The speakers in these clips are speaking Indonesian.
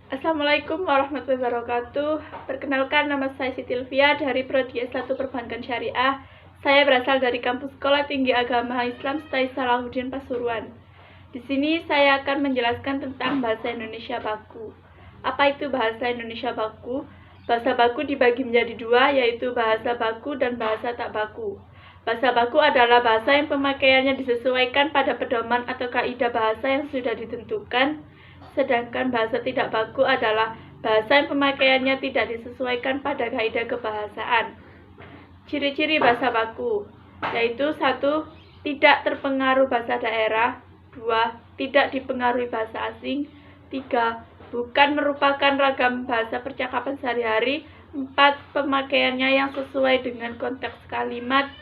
Assalamualaikum warahmatullahi wabarakatuh. Perkenalkan, nama saya Siti Elvia dari Prodi S1 Perbankan Syariah. Saya berasal dari Kampus Sekolah Tinggi Agama Islam Setai Salahuddin Pasuruan. Di sini saya akan menjelaskan tentang bahasa Indonesia baku. Apa itu bahasa Indonesia baku? Bahasa baku dibagi menjadi dua, yaitu bahasa baku dan bahasa tak baku. Bahasa baku adalah bahasa yang pemakaiannya disesuaikan pada pedoman atau kaidah bahasa yang sudah ditentukan, sedangkan bahasa tidak baku adalah bahasa yang pemakaiannya tidak disesuaikan pada kaidah kebahasaan. Ciri-ciri bahasa baku yaitu 1. Tidak terpengaruh bahasa daerah. 2. Tidak dipengaruhi bahasa asing. 3. Bukan merupakan ragam bahasa percakapan sehari-hari. 4. Pemakaiannya yang sesuai dengan konteks kalimat.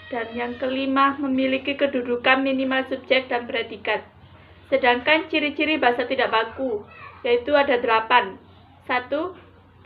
Dan yang kelima, memiliki kedudukan minimal subjek dan predikat. Sedangkan ciri-ciri bahasa tidak baku, yaitu ada 8. 1.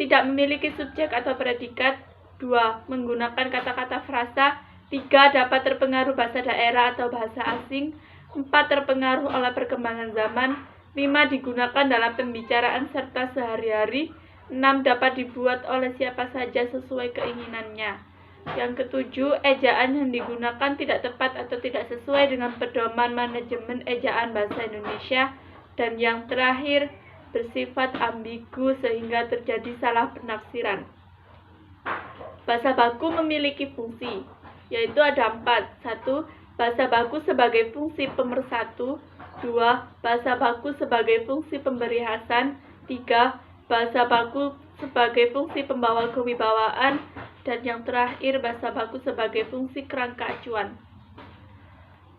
Tidak memiliki subjek atau predikat. 2. Menggunakan kata-kata frasa. 3. Dapat terpengaruh bahasa daerah atau bahasa asing. 4. Terpengaruh oleh perkembangan zaman. 5. Digunakan dalam pembicaraan serta sehari-hari. 6. Dapat dibuat oleh siapa saja sesuai keinginannya. Yang ketujuh, ejaan yang digunakan tidak tepat atau tidak sesuai dengan pedoman manajemen ejaan bahasa Indonesia. Dan yang terakhir, bersifat ambigu sehingga terjadi salah penafsiran. Bahasa baku memiliki fungsi, yaitu ada 4. 1. Bahasa baku sebagai fungsi pemersatu. 2. Bahasa baku sebagai fungsi pemberi-hasan. 3. Bahasa baku sebagai fungsi pembawa kewibawaan. Dan yang terakhir, bahasa baku sebagai fungsi kerangka acuan.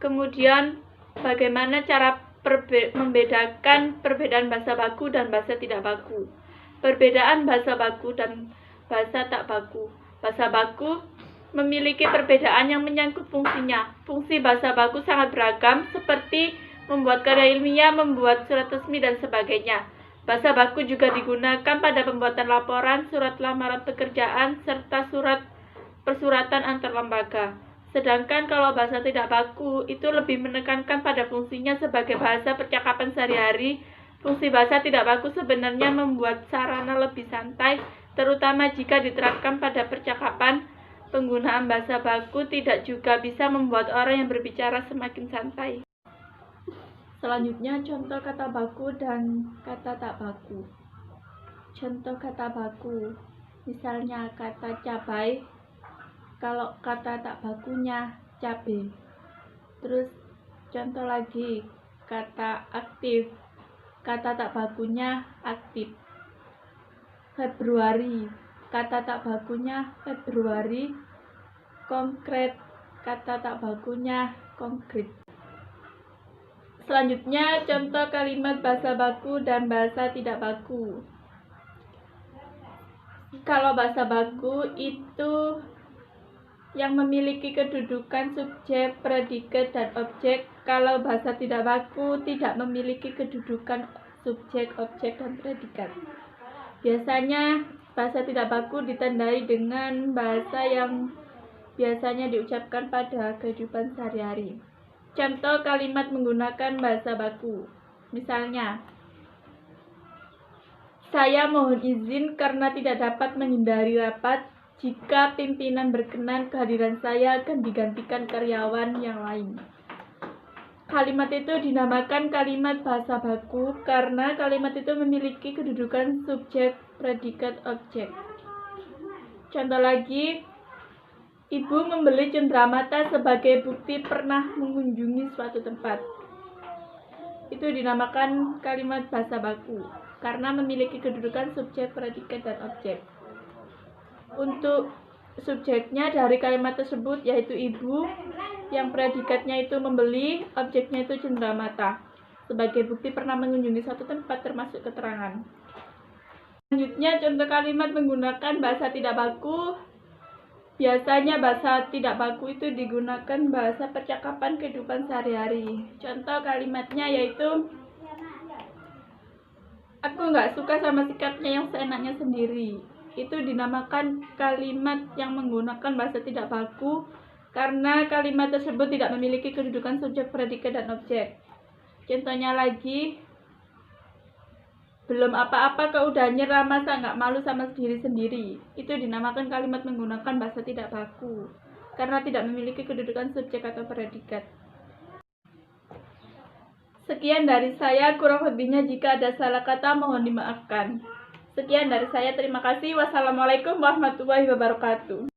Kemudian, bagaimana cara membedakan perbedaan bahasa baku dan bahasa tidak baku? Perbedaan bahasa baku dan bahasa tak baku. Bahasa baku memiliki perbedaan yang menyangkut fungsinya. Fungsi bahasa baku sangat beragam, seperti membuat karya ilmiah, membuat surat resmi, dan sebagainya. Bahasa baku juga digunakan pada pembuatan laporan, surat lamaran pekerjaan, serta surat persuratan antar lembaga. Sedangkan kalau bahasa tidak baku itu lebih menekankan pada fungsinya sebagai bahasa percakapan sehari-hari. Fungsi bahasa tidak baku sebenarnya membuat sarana lebih santai, terutama jika diterapkan pada percakapan. Penggunaan bahasa baku tidak juga bisa membuat orang yang berbicara semakin santai. Selanjutnya, contoh kata baku dan kata tak baku. Contoh kata baku, misalnya kata cabai, kalau kata tak bakunya cabe. Terus contoh lagi, kata aktif, kata tak bakunya aktif. Februari, kata tak bakunya Februari. Konkret, kata tak bakunya konkret. Selanjutnya, contoh kalimat bahasa baku dan bahasa tidak baku. Kalau bahasa baku itu yang memiliki kedudukan subjek, predikat, dan objek. Kalau bahasa tidak baku tidak memiliki kedudukan subjek, objek, dan predikat. Biasanya bahasa tidak baku ditandai dengan bahasa yang biasanya diucapkan pada kehidupan sehari-hari. Contoh kalimat menggunakan bahasa baku. Misalnya, saya mohon izin karena tidak dapat menghindari rapat. Jika pimpinan berkenan, kehadiran saya akan digantikan karyawan yang lain. Kalimat itu dinamakan kalimat bahasa baku karena kalimat itu memiliki kedudukan subjek, predikat, objek. Contoh lagi, ibu membeli cenderamata sebagai bukti pernah mengunjungi suatu tempat. Itu dinamakan kalimat bahasa baku karena memiliki kedudukan subjek, predikat, dan objek. Untuk subjeknya dari kalimat tersebut yaitu ibu, yang predikatnya itu membeli, objeknya itu cenderamata sebagai bukti pernah mengunjungi suatu tempat termasuk keterangan. Selanjutnya, contoh kalimat menggunakan bahasa tidak baku. Biasanya bahasa tidak baku itu digunakan bahasa percakapan kehidupan sehari-hari. Contoh kalimatnya yaitu, aku nggak suka sama sikapnya yang seenaknya sendiri. Itu dinamakan kalimat yang menggunakan bahasa tidak baku karena kalimat tersebut tidak memiliki kedudukan subjek, predikat, dan objek. Contohnya lagi, Belum apa-apa kok udah nyerah, masa nggak malu sama diri sendiri? Itu dinamakan kalimat menggunakan bahasa tidak baku, karena tidak memiliki kedudukan subjek atau predikat. Sekian dari saya, kurang lebihnya jika ada salah kata mohon dimaafkan. Sekian dari saya, terima kasih. Wassalamualaikum warahmatullahi wabarakatuh.